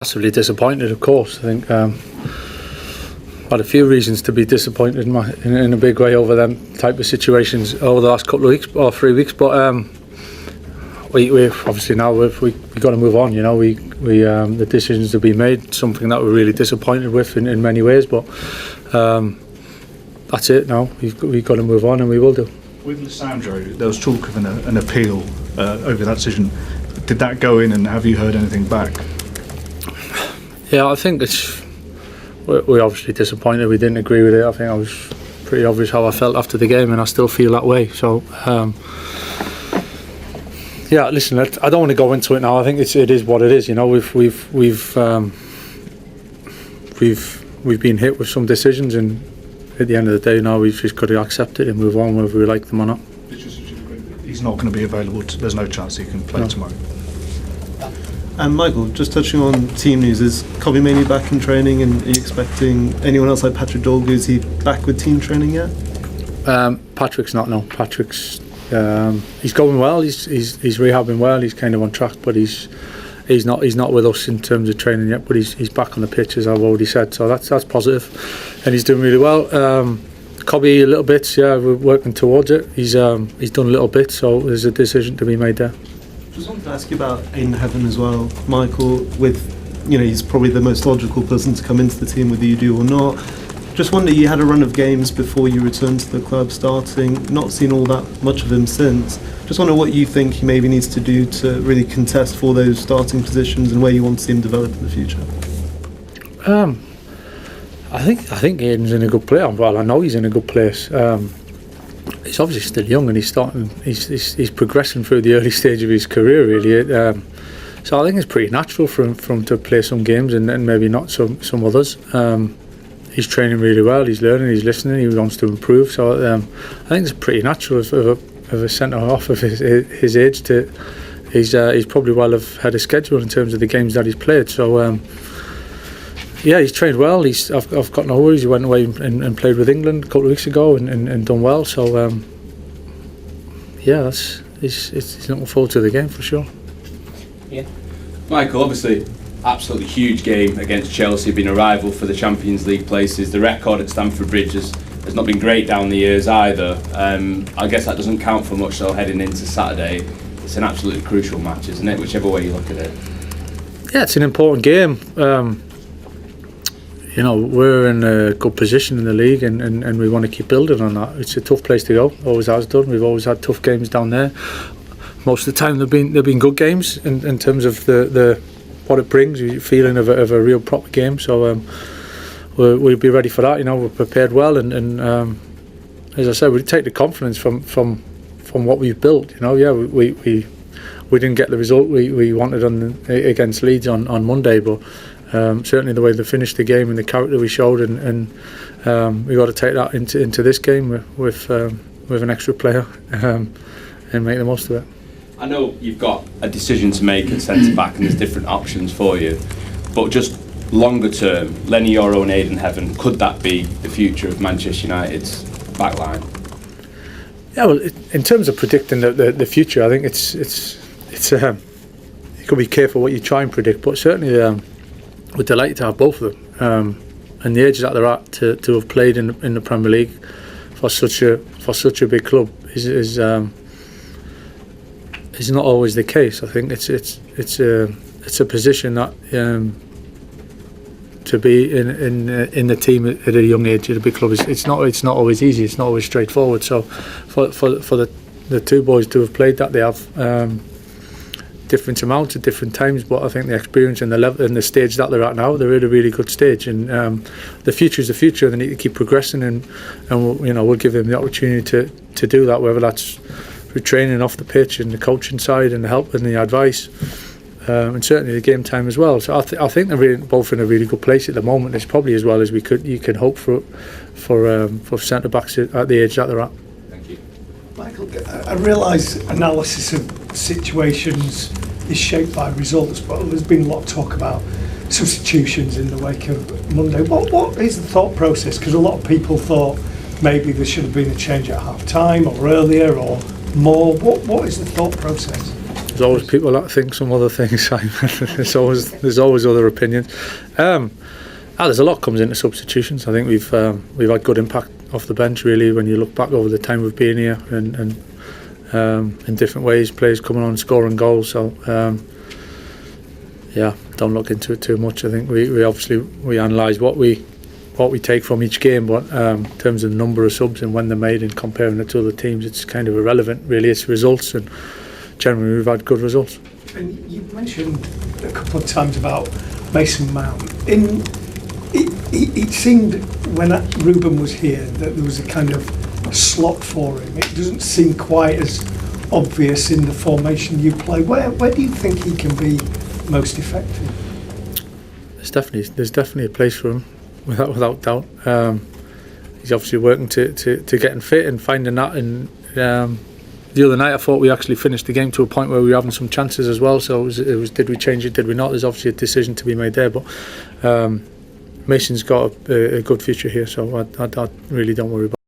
Massively disappointed, of course. I think had a few reasons to be disappointed in a big way over them type of situations over the last couple of weeks or 3 weeks. But we obviously now we got to move on. You know, the decisions to be made, something that we're really disappointed with in many ways. But that's it now. We've got to move on, and we will do. With Lissandro, there was talk of an appeal over that decision. Did that go in, and have you heard anything back? Yeah, I think we're obviously disappointed. We didn't agree with it. I think I was pretty obvious how I felt after the game, and I still feel that way. So, yeah, listen, I don't want to go into it now. I think it is what it is. You know, we've been hit with some decisions, and at the end of the day, now we've just got to accept it and move on, whether we like them or not. He's not going to be available. There's no chance he can play tomorrow. And Michael, just touching on team news, is Kobbie mainly back in training, and are you expecting anyone else like Patrick Dolgu? Is he back with team training yet? Patrick's not. No, Patrick's he's going well. He's rehabbing well. He's kind of on track, but he's not with us in terms of training yet. But he's back on the pitch, as I've already said. So that's positive, and he's doing really well. Kobbie a little bit. Yeah, we're working towards it. He's done a little bit, so there's a decision to be made there. Just wanted to ask you about Aiden Heaven as well, Michael. He's probably the most logical person to come into the team, whether you do or not. Just wonder, you had a run of games before you returned to the club, starting. Not seen all that much of him since. Just wonder what you think he maybe needs to do to really contest for those starting positions, and where you want to see him develop in the future. I think Aiden's in a good place. Well, I know he's in a good place. He's obviously still young, and he's progressing through the early stage of his career, really. So I think it's pretty natural for him to play some games and maybe not some others. He's training really well. He's learning. He's listening. He wants to improve. So I think it's pretty natural of a centre half of his age to. He's probably well ahead of schedule in terms of the games that he's played. So. Yeah, he's trained well. I've got no worries. He went away and played with England a couple of weeks ago and done well. So yeah, he's looking forward to the game for sure. Yeah, Michael, obviously, absolutely huge game against Chelsea, being a rival for the Champions League places. The record at Stamford Bridge has not been great down the years either. I guess that doesn't count for much. So heading into Saturday, it's an absolutely crucial match, isn't it? Whichever way you look at it. Yeah, it's an important game. You know, we're in a good position in the league, and we want to keep building on that. It's a tough place to go, always has done. We've always had tough games down there. Most of the time they've been good games in terms of the what it brings, the feeling of a real proper game. So we'll be ready for that. You know, we're prepared well, and as I said, we take the confidence from what we've built. You know, yeah, we didn't get the result we wanted against Leeds on Monday, but certainly the way they finished the game and the character we showed, and we got to take that into this game with an extra player and make the most of it. I know you've got a decision to make at centre back, and there's different options for you, but just longer term, Lenny Yoro and Aiden Heaven, could that be the future of Manchester United's backline? Yeah, well, in terms of predicting the future, I think it's you got to be careful what you try and predict, but certainly. We're delighted to have both of them, and the age that they're at to have played in the Premier League for such a big club is not always the case. I think it's a position that to be in the team at a young age at a big club it's not always easy. It's not always straightforward. So for the two boys to have played that, they have. Different amounts at different times, but I think the experience and the level and the stage that they're at now, they're at a really good stage, and the future is the future. They need to keep progressing, and we'll give them the opportunity to do that, whether that's through training off the pitch and the coaching side and the help and the advice, and certainly the game time as well. So I think they're both in a really good place at the moment. It's probably as well as you can hope for centre backs at the age that they're at. Michael, I realise analysis of situations is shaped by results, but there's been a lot of talk about substitutions in the wake of Monday. What is the thought process? Because a lot of people thought maybe there should have been a change at half time or earlier or more. What is the thought process? There's always people that think some other things, Simon. there's always other opinions. There's a lot comes into substitutions. I think we've had good impact off the bench, really, when you look back over the time we've been here, and in different ways, players coming on scoring goals. So don't look into it too much. I think we obviously analyse what we take from each game, but in terms of the number of subs and when they're made and comparing it to other teams, it's kind of irrelevant, really. It's results, and generally we've had good results. And you mentioned a couple of times about Mason Mount. It seemed when Ruben was here that there was a kind of slot for him. It doesn't seem quite as obvious in the formation you play. Where do you think he can be most effective? There's definitely a place for him, without doubt. He's obviously working to getting fit and finding that. And the other night I thought we actually finished the game to a point where we were having some chances as well. So it was did we change it? Did we not? There's obviously a decision to be made there, but Mason's got a good future here, so I really don't worry about it.